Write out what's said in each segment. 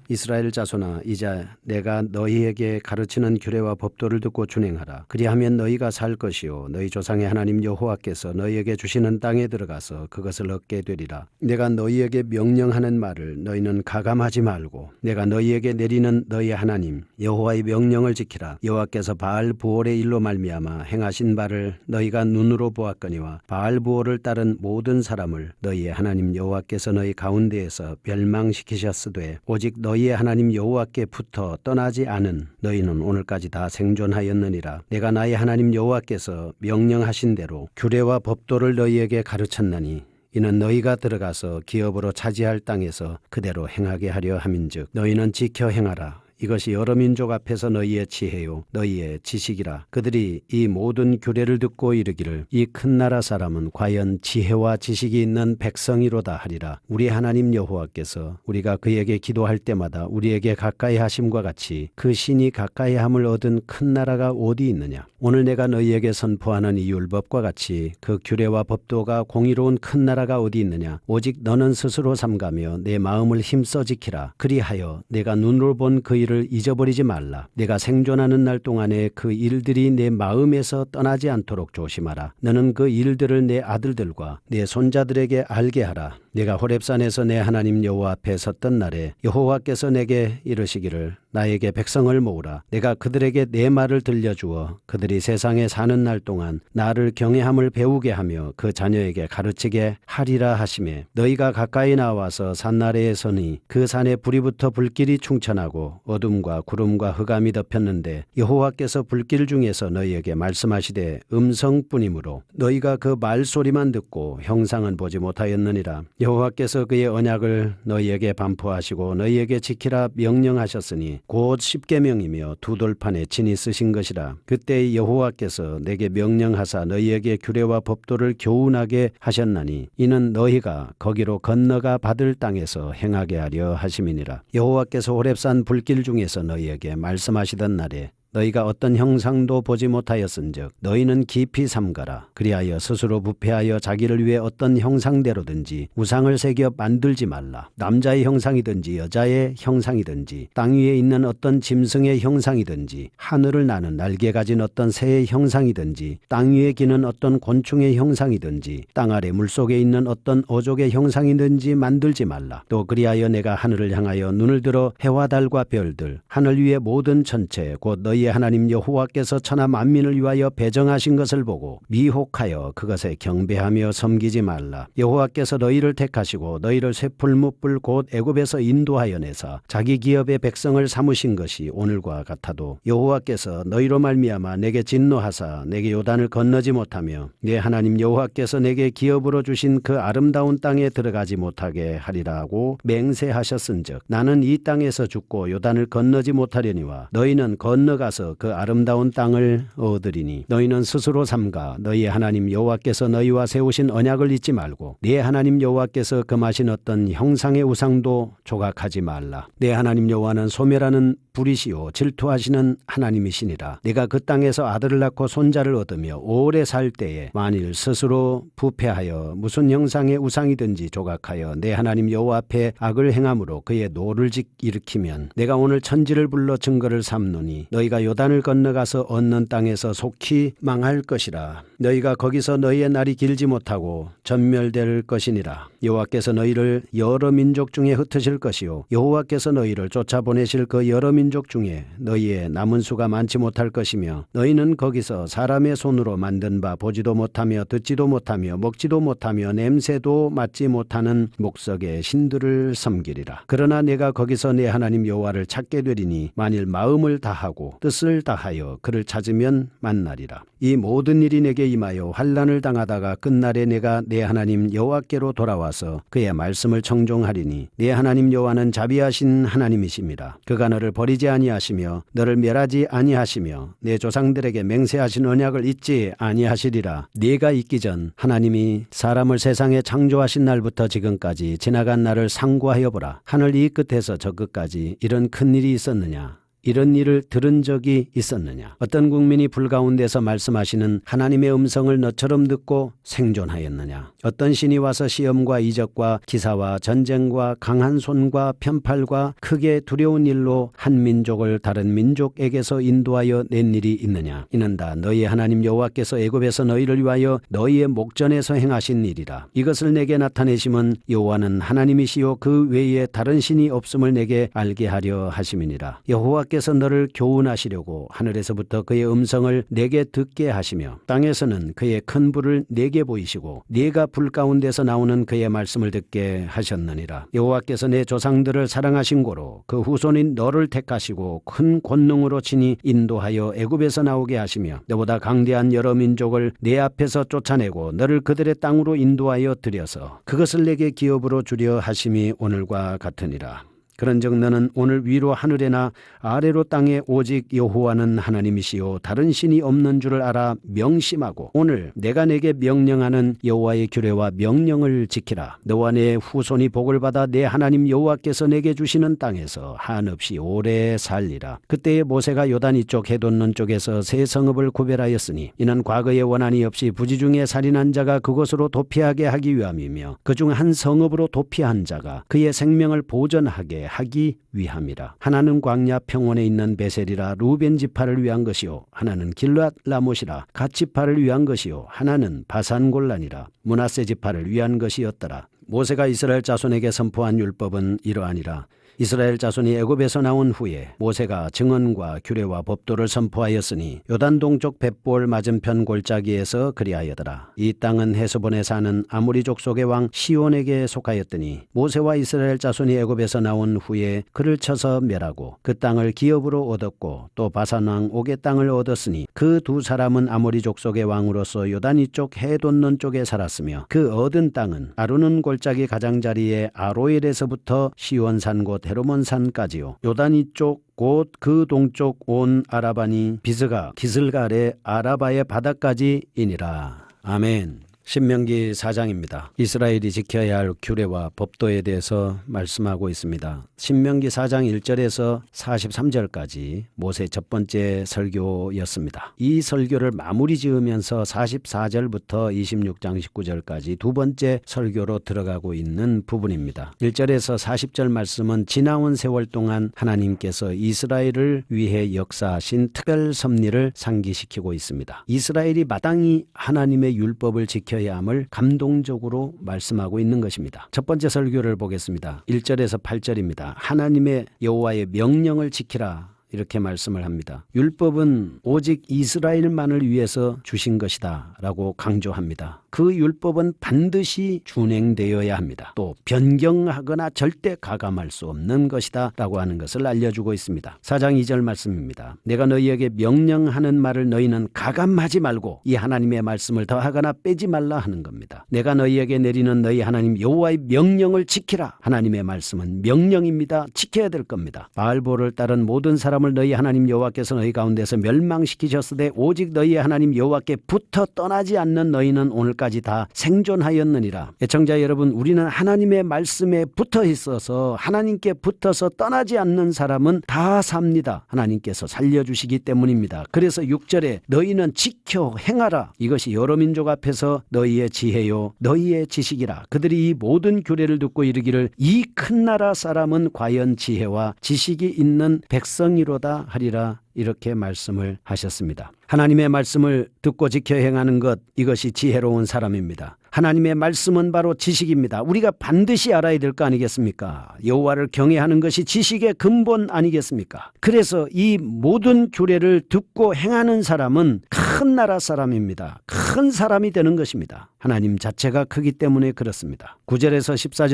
이스라엘 자손아, 이제 내가 너희에게 가르치는 규례와 법도를 듣고 준행하라. 그리하면 너희가 살 것이요 너희 조상의 하나님 여호와께서 너희에게 주시는 땅에 들어가서 그것을 얻게 되리라. 내가 너희에게 명령하는 말을 너희는 가감하지 말고 내가 너희에게 내리는 너희 하나님 여호와의 명령을 지키라. 여호와께서 바알 부올의 일로 말미암아 행하신 바를 너희가 눈으로 보았거니와 바알 부올을 따른 모든 사람을 너희의 하나님 여호와께서 너희 가운데에서 멸망시키셨으되 오직 너희의 하나님 여호와께 붙어 떠나지 않은 너희는 오늘까지 다 생존하였느니라. 내가 나의 하나님 여호와께서 명령하신 대로 규례와 법도를 너희에게 가르쳤나니 이는 너희가 들어가서 기업으로 차지할 땅에서 그대로 행하게 하려 함인즉 너희는 지켜 행하라. 이것이 여러 민족 앞에서 너희의 지혜요 너희의 지식이라. 그들이 이 모든 규례를 듣고 이르기를 이 큰 나라 사람은 과연 지혜와 지식이 있는 백성이로다 하리라. 우리 하나님 여호와께서 우리가 그에게 기도할 때마다 우리에게 가까이 하심과 같이 그 신이 가까이 함을 얻은 큰 나라가 어디 있느냐. 오늘 내가 너희에게 선포하는 이 율법과 같이 그 규례와 법도가 공의로운 큰 나라가 어디 있느냐. 오직 너는 스스로 삼가며 내 마음을 힘써 지키라. 그리하여 내가 눈으로 본 그 일을 잊어버리지 말라. 내가 생존하는 날 동안에 그 일들이 내 마음에서 떠나지 않도록 조심하라. 너는 그 일들을 내 아들들과 내 손자들에게 알게 하라. 내가 호렙산에서 내 하나님 여호와 앞에 섰던 날에 여호와께서 내게 이르시기를 나에게 백성을 모으라. 내가 그들에게 내 말을 들려주어 그들이 세상에 사는 날 동안 나를 경외함을 배우게 하며 그 자녀에게 가르치게 하리라 하시매 너희가 가까이 나와서 산 아래에 서니 그 산에 불이 붙어 불길이 충천하고 어둠과 구름과 흑암이 덮였는데 여호와께서 불길 중에서 너희에게 말씀하시되 음성뿐이므로 너희가 그 말소리만 듣고 형상은 보지 못하였느니라. 여호와께서 그의 언약을 너희에게 반포하시고 너희에게 지키라 명령하셨으니 곧 십계명이며 두 돌판에 친히 쓰신 것이라. 그때 여호와께서 내게 명령하사 너희에게 규례와 법도를 교훈하게 하셨나니 이는 너희가 거기로 건너가 받을 땅에서 행하게 하려 하심이니라. 여호와께서 호렙산 불길 중에서 너희에게 말씀하시던 날에 너희가 어떤 형상도 보지 못하였은즉 너희는 깊이 삼가라. 그리하여 스스로 부패하여 자기를 위해 어떤 형상대로든지 우상을 새겨 만들지 말라. 남자의 형상이든지 여자의 형상이든지 땅 위에 있는 어떤 짐승의 형상이든지 하늘을 나는 날개 가진 어떤 새의 형상이든지 땅 위에 기는 어떤 곤충의 형상이든지 땅 아래 물속에 있는 어떤 어족의 형상이든지 만들지 말라. 또 그리하여 내가 하늘을 향하여 눈을 들어 해와 달과 별들 하늘 위의 모든 천체 곧 너희의 하나님 여호와께서 천하 만민을 위하여 배정하신 것을 보고 미혹하여 그것에 경배하며 섬기지 말라. 여호와께서 너희를 택하시고 너희를 쇠풀무불 곧 애굽에서 인도하여 내사 자기 기업의 백성을 삼으신 것이 오늘과 같아도 여호와께서 너희로 말미암아 내게 진노하사 내게 요단을 건너지 못하며 내 하나님 여호와께서 내게 기업으로 주신 그 아름다운 땅에 들어가지 못하게 하리라고 맹세하셨은즉 나는 이 땅에서 죽고 요단을 건너지 못하려니와 너희는 건너가서 그 아름다운 땅을 얻으리니 너희는 스스로 삼가 너희 하나님 여호와께서 너희와 세우신 언약을 잊지 말고 네 하나님 여호와께서 금하신 어떤 형상의 우상도 조각하지 말라. 내 하나님 여호와는 소멸하는 불이시요 질투하시는 하나님이시니라. 내가 그 땅에서 아들을 낳고 손자를 얻으며 오래 살 때에 만일 스스로 부패하여 무슨 형상의 우상이든지 조각하여 내 하나님 여호와 앞에 악을 행함으로 그의 노를 일으키면 내가 오늘 천지를 불러 증거를 삼노니 너희가 요단을 건너가서 얻는 땅에서 속히 망할 것이라. 너희가 거기서 너희의 날이 길지 못하고 전멸될 것이니라. 여호와께서 너희를 여러 민족 중에 흩으실 것이요 여호와께서 너희를 쫓아보내실 그 여러 민족 중에 너희의 남은 수가 많지 못할 것이며 너희는 거기서 사람의 손으로 만든 바 보지도 못하며 듣지도 못하며 먹지도 못하며 냄새도 맡지 못하는 목석의 신들을 섬기리라. 그러나 내가 거기서 내 하나님 여호와를 찾게 되리니 만일 마음을 다하고 뜻을 다하여 그를 찾으면 만나리라. 이 모든 일이 내게 임하여 환난을 당하다가 끝날에 내가 내 하나님 여호와께로 돌아와서 그의 말씀을 청종하리니 내 하나님 여호와는 자비하신 하나님이십니다. 그가 너를 버리지 아니하시며 너를 멸하지 아니하시며 내 조상들에게 맹세하신 언약을 잊지 아니하시리라. 네가 있기 전 하나님이 사람을 세상에 창조하신 날부터 지금까지 지나간 날을 상고하여 보라. 하늘 이 끝에서 저 끝까지 이런 큰 일이 있었느냐? 이런 일을 들은 적이 있었느냐? 어떤 국민이 불 가운데서 말씀하시는 하나님의 음성을 너처럼 듣고 생존하였느냐? 어떤 신이 와서 시험과 이적과 기사와 전쟁과 강한 손과 편팔과 크게 두려운 일로 한 민족을 다른 민족에게서 인도하여 낸 일이 있느냐? 이는 다 너희 하나님 여호와께서 애굽에서 너희를 위하여 너희의 목전에서 행하신 일이라. 이것을 내게 나타내심은 여호와는 하나님이시요 그 외에 다른 신이 없음을 내게 알게 하려 하심이니라. 여호와께서 너를 교훈하시려고 하늘에서부터 그의 음성을 내게 듣게 하시며 땅에서는 그의 큰 불을 내게 보이시고 네가 불 가운데서 나오는 그의 말씀을 듣게 하셨느니라. 여호와께서 내 조상들을 사랑하신 고로 그 후손인 너를 택하시고 큰 권능으로 친히 인도하여 애굽에서 나오게 하시며 너보다 강대한 여러 민족을 내 앞에서 쫓아내고 너를 그들의 땅으로 인도하여 들여서 그것을 내게 기업으로 주려 하심이 오늘과 같으니라. 그런즉 너는 오늘 위로 하늘에나 아래로 땅에 오직 여호와는 하나님이시요 다른 신이 없는 줄을 알아 명심하고 오늘 내가 내게 명령하는 여호와의 규례와 명령을 지키라. 너와 내 후손이 복을 받아 내 하나님 여호와께서 내게 주시는 땅에서 한없이 오래 살리라. 그때에 모세가 요단 이쪽 해돋는 쪽에서 세 성읍을 구별하였으니 이는 과거에 원한이 없이 부지 중에 살인한 자가 그곳으로 도피하게 하기 위함이며 그중 한 성읍으로 도피한 자가 그의 생명을 보전하게 하기 위함이라. 하나는 광야 평원에 있는 베셀이라 루벤 지파를 위한 것이요 하나는 길앗 라못이라 갓 지파를 위한 것이요 하나는 바산 골란이라 므낫세 지파를 위한 것이었더라. 모세가 이스라엘 자손에게 선포한 율법은 이러하니라. 이스라엘 자손이 애굽에서 나온 후에 모세가 증언과 규례와 법도를 선포하였으니 요단 동쪽 벳볼 맞은편 골짜기에서 그리하여더라. 이 땅은 헤스본에 사는 아모리족 속의 왕 시온에게 속하였더니 모세와 이스라엘 자손이 애굽에서 나온 후에 그를 쳐서 멸하고 그 땅을 기업으로 얻었고 또 바산 왕 옥의 땅을 얻었으니 그 두 사람은 아모리족 속의 왕으로서 요단 이쪽 해 돋는 쪽에 살았으며 그 얻은 땅은 아르논 골짜기 가장자리에 아로엘에서부터 시온산 곧 헤르몬산까지요 요단 이쪽 곧 그 동쪽 온 아라바니 비스가 기슬갈의 아라바의 바다까지이니라. 아멘. 신명기 4장입니다. 이스라엘이 지켜야 할 규례와 법도에 대해서 말씀하고 있습니다. 신명기 4장 1절에서 43절까지 모세의 첫 번째 설교였습니다. 이 설교를 마무리 지으면서 44절부터 26장 19절까지 두 번째 설교로 들어가고 있는 부분입니다. 1절에서 40절 말씀은 지나온 세월 동안 하나님께서 이스라엘을 위해 역사하신 특별 섭리를 상기시키고 있습니다. 이스라엘이 마땅히 하나님의 율법을 지켜 함을 감동적으로 말씀하고 있는 것입니다. 첫 번째 설교를 보겠습니다. 1절에서 8절입니다. 하나님의 여호와의 명령을 지키라. 이렇게 말씀을 합니다. 율법은 오직 이스라엘만을 위해서 주신 것이다 라고 강조합니다. 그 율법은 반드시 준행되어야 합니다. 또 변경하거나 절대 가감할 수 없는 것이다 라고 하는 것을 알려주고 있습니다. 4장 2절 말씀입니다. 내가 너희에게 명령하는 말을 너희는 가감하지 말고 이 하나님의 말씀을 더하거나 빼지 말라 하는 겁니다. 내가 너희에게 내리는 너희 하나님 여호와의 명령을 지키라. 하나님의 말씀은 명령입니다. 지켜야 될 겁니다. 바알볼을 따른 모든 사람을 너희 하나님 여호와께서 너희 가운데서 멸망시키셨으되 오직 너희 하나님 여호와께 붙어 떠나지 않는 너희는 오늘까지 다 생존하였느니라. 애청자 여러분, 우리는 하나님의 말씀에 붙어 있어서 하나님께 붙어서 떠나지 않는 사람은 다 삽니다. 하나님께서 살려주시기 때문입니다. 그래서 6절에 너희는 지켜 행하라. 이것이 여러 민족 앞에서 너희의 지혜요 너희의 지식이라. 그들이 이 모든 규례를 듣고 이르기를 이 큰 나라 사람은 과연 지혜와 지식이 있는 백성이로다 하리라. 이렇게 말씀을 하셨습니다. 하나님의 말씀을 듣고 지켜 행하는 것, 이것이 지혜로운 사람입니다. 하나님의 말씀은 바로 지식입니다. 우리가 반드시 알아야 될 거 아니겠습니까? 여호와를 경외하는 것이 지식의 근본 아니겠습니까? 그래서 이 모든 규례를 듣고 행하는 사람은 큰 나라 사람입니다. 큰 사람이 되는 것입니다. 하나님 자체가 크기 때문에 그렇습니다. 9절에서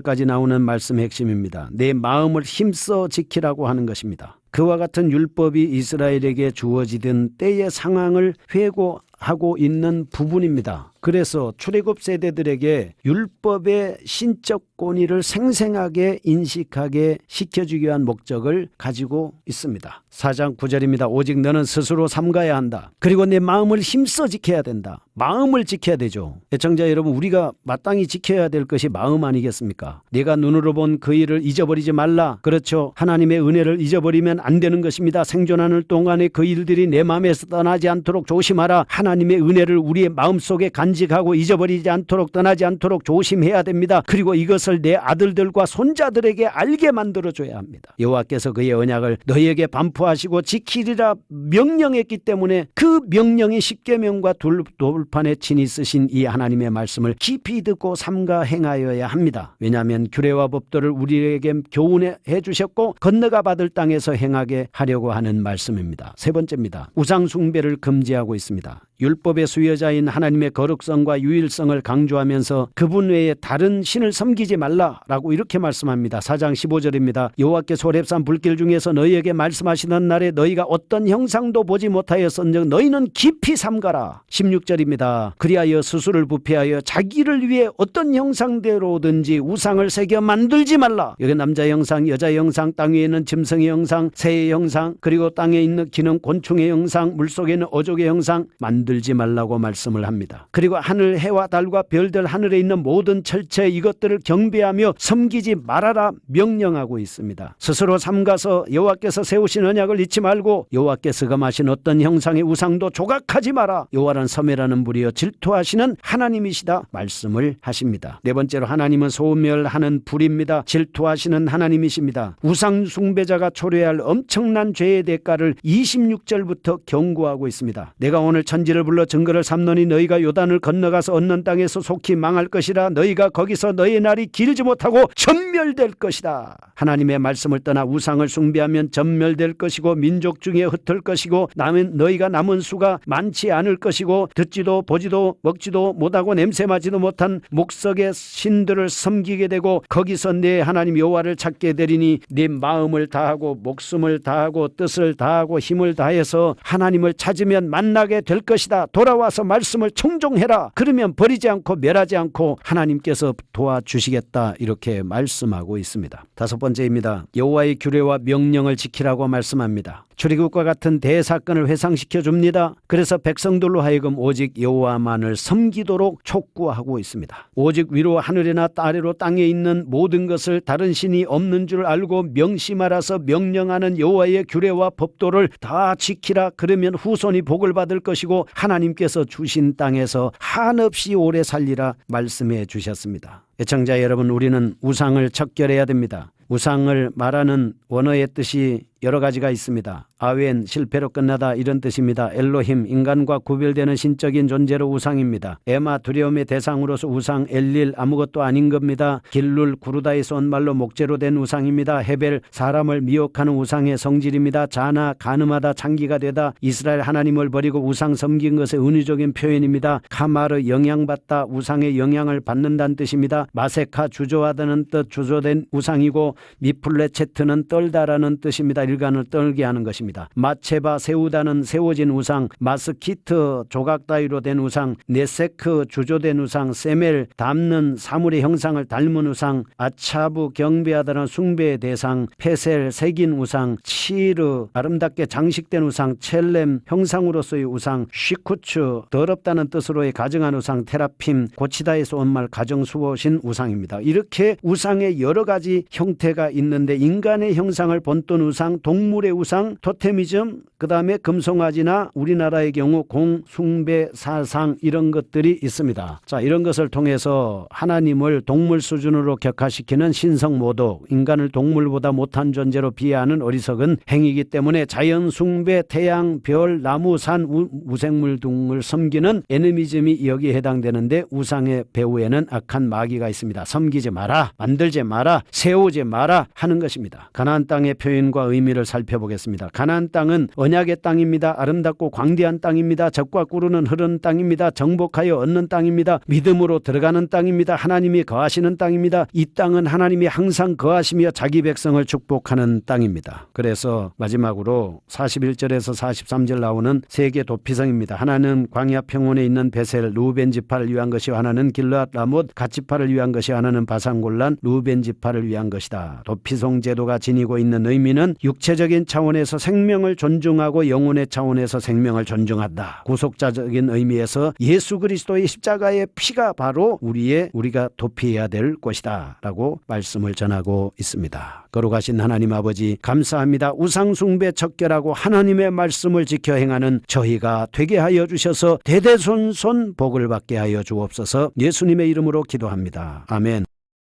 14절까지 나오는 말씀 핵심입니다. 내 마음을 힘써 지키라고 하는 것입니다. 그와 같은 율법이 이스라엘에게 주어지던 때의 상황을 회고하고 있는 부분입니다. 그래서 출애굽 세대들에게 율법의 신적 권위를 생생하게 인식하게 시켜주기 위한 목적을 가지고 있습니다. 4장 9절입니다. 오직 너는 스스로 삼가야 한다. 그리고 내 마음을 힘써 지켜야 된다. 마음을 지켜야 되죠. 애청자 여러분, 우리가 마땅히 지켜야 될 것이 마음 아니겠습니까? 내가 눈으로 본 그 일을 잊어버리지 말라. 그렇죠. 하나님의 은혜를 잊어버리면 안 되는 것입니다. 생존하는 동안에 그 일들이 내 마음에서 떠나지 않도록 조심하라. 하나님의 은혜를 우리의 마음속에 간직하고 잊어버리지 않도록 떠나지 않도록 조심해야 됩니다. 그리고 이것을 내 아들들과 손자들에게 알게 만들어줘야 합니다. 여호와께서 그의 언약을 너희에게 반포하시고 지키리라 명령했기 때문에 그 명령이 십계명과 돌판에 친히 쓰신 이 하나님의 말씀을 깊이 듣고 삼가 행하여야 합니다. 왜냐하면 규례와 법도를 우리에게 교훈해 주셨고 건너가 받을 땅에서 행하게 하려고 하는 말씀입니다. 세 번째입니다. 우상 숭배를 금지하고 있습니다. 율법의 수여자인 하나님의 거룩성과 유일성을 강조하면서 그분 외에 다른 신을 섬기지 말라라고 이렇게 말씀합니다. 4장 15절입니다. 여호와께서 호렙산 불길 중에서 너희에게 말씀하시는 날에 너희가 어떤 형상도 보지 못하였은즉 너희는 깊이 삼가라. 16절입니다. 그리하여 스스로를 부패하여 자기를 위해 어떤 형상대로든지 우상을 새겨 만들지 말라. 여기 남자 형상, 여자 형상, 땅 위에 있는 짐승의 형상, 새의 형상, 그리고 땅에 있는 기는 곤충의 형상, 물속에 있는 어족의 형상 만들지 말라고 말씀을 합니다. 그리고 하늘 해와 달과 별들, 하늘에 있는 모든 철체 이것들을 경배하며 섬기지 말아라 명령하고 있습니다. 스스로 삼가서 여호와께서 세우신 언약을 잊지 말고 여호와께서 금하신 어떤 형상의 우상도 조각하지 마라. 여호와는 섬이라는 불이여 질투하시는 하나님이시다 말씀을 하십니다. 네 번째로 하나님은 소멸하는 불입니다. 질투하시는 하나님이십니다. 우상 숭배자가 초래해야 할 엄청난 죄의 대가를 26절부터 경고하고 있습니다. 내가 오늘 천지를 불러 증거를 삼노니 너희가 요단을 건너가서 얻는 땅에서 속히 망할 것이라. 너희가 거기서 너희 날이 길지 못하고 전멸될 것이다. 하나님의 말씀을 떠나 우상을 숭배하면 전멸될 것이고 민족 중에 흩을 것이고 너희가 남은 수가 많지 않을 것이고 듣지도 보지도 먹지도 못하고 냄새 맡지도 못한 목석의 신들을 섬기게 되고 거기서 내 하나님 여호와를 찾게 되리니 네 마음을 다하고 목숨을 다하고 뜻을 다하고 힘을 다해서 하나님을 찾으면 만나게 될 것이다. 돌아와서 말씀을 청종해라. 그러면 버리지 않고 멸하지 않고 하나님께서 도와주시겠다. 이렇게 말씀하고 있습니다. 다섯 번째입니다. 여호와의 규례와 명령을 지키라고 말씀합니다. 출애굽과 같은 대사건을 회상시켜 줍니다. 그래서 백성들로 하여금 오직 여호와만을 섬기도록 촉구하고 있습니다. 오직 위로 하늘이나 아래로 땅에 있는 모든 것을 다른 신이 없는 줄 알고 명심하라서 명령하는 여호와의 규례와 법도를 다 지키라. 그러면 후손이 복을 받을 것이고 하나님께서 주신 땅에서 한없이 오래 살리라 말씀해 주셨습니다. 애청자 여러분, 우리는 우상을 척결해야 됩니다. 우상을 말하는 원어의 뜻이 여러 가지가 있습니다. 아웬, 실패로 끝나다 이런 뜻입니다. 엘로힘, 인간과 구별되는 신적인 존재로 우상입니다. 에마, 두려움의 대상으로서 우상. 엘릴, 아무것도 아닌 겁니다. 길룰, 구르다에서 온 말로 목재로 된 우상입니다. 헤벨, 사람을 미혹하는 우상의 성질입니다. 자나, 간음하다, 창기가 되다. 이스라엘 하나님을 버리고 우상 섬긴 것의 은유적인 표현입니다. 카마르, 영향받다, 우상의 영향을 받는다는 뜻입니다. 마세카, 주저하다는 뜻, 주저된 우상이고 미플레체트는 떨다라는 뜻입니다. 일간을 떨게 하는 것입니다. 마체바, 세우다는 세워진 우상. 마스키트, 조각 따위로 된 우상. 네세크, 주조된 우상. 세멜, 닮는 사물의 형상을 닮은 우상. 아차부, 경배하다는 숭배의 대상. 페셀, 새긴 우상. 치르, 아름답게 장식된 우상. 첼렘, 형상으로서의 우상. 쉬쿠츠, 더럽다는 뜻으로의 가정한 우상. 테라핌, 고치다에서 온 말 가정수호신 우상입니다. 이렇게 우상의 여러 가지 형태가 있는데 인간의 형상을 본뜬 우상, 동물의 우상, 토테미즘, 그 다음에 금송아지나 우리나라의 경우 공, 숭배, 사상 이런 것들이 있습니다. 자, 이런 것을 통해서 하나님을 동물 수준으로 격화시키는 신성모독, 인간을 동물보다 못한 존재로 비하하는 어리석은 행위이기 때문에 자연 숭배, 태양, 별, 나무, 산, 우생물 등을 섬기는 애니미즘이 여기에 해당되는데 우상의 배후에는 악한 마귀가 있습니다. 섬기지 마라, 만들지 마라, 세우지 마라 하는 것입니다. 가나안 땅의 표현과 의미 의미를 살펴보겠습니다. 가나안 땅은 언약의 땅입니다. 아름답고 광대한 땅입니다. 젖과 꿀은 흐르는 땅입니다. 정복하여 얻는 땅입니다. 믿음으로 들어가는 땅입니다. 하나님이 거하시는 땅입니다. 이 땅은 하나님이 항상 거하시며 자기 백성을 축복하는 땅입니다. 그래서 마지막으로 41절에서 43절 나오는 세 개 도피성입니다. 하나는 광야 평원에 있는 베셀 루벤 지파를 위한 것이요 하나는 길르앗 라못 갓 지파를 위한 것이 하나는 바산 골란 루벤 지파를 위한 것이다. 도피성 제도가 지니고 있는 의미는 육체적인 차원에서 생명을 존중하고 영혼의 차원에서 생명을 존중한다. 구속자적인 의미에서 예수 그리스도의 십자가의 피가 바로 우리가 도피해야 될 것이다 라고 말씀을 전하고 있습니다. 거룩하신 하나님 아버지 감사합니다. 우상숭배 척결하고 하나님의 말씀을 지켜 행하는 저희가 되게 하여 주셔서 대대손손 복을 받게 하여 주옵소서. 예수님의 이름으로 기도합니다. 아멘.